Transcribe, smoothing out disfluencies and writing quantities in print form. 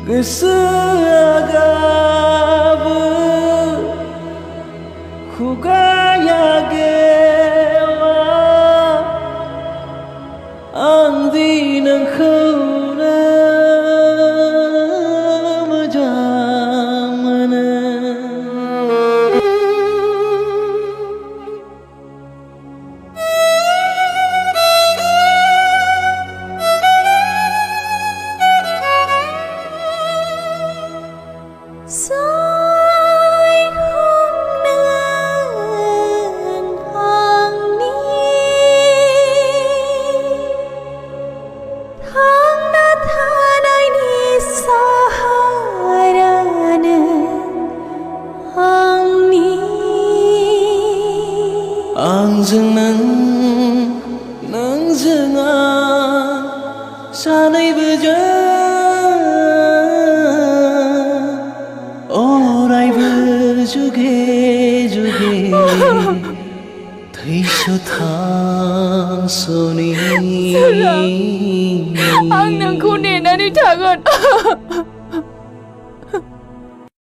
गोसोआगाबो खुगाया Geva आं दि नोंखौनो मोजां मोनो आंजों नोंजों आं सानैबो जों अरायबो जुगे जुगे थैस' थांस'नि आं नोंखौ नेनानै थागोन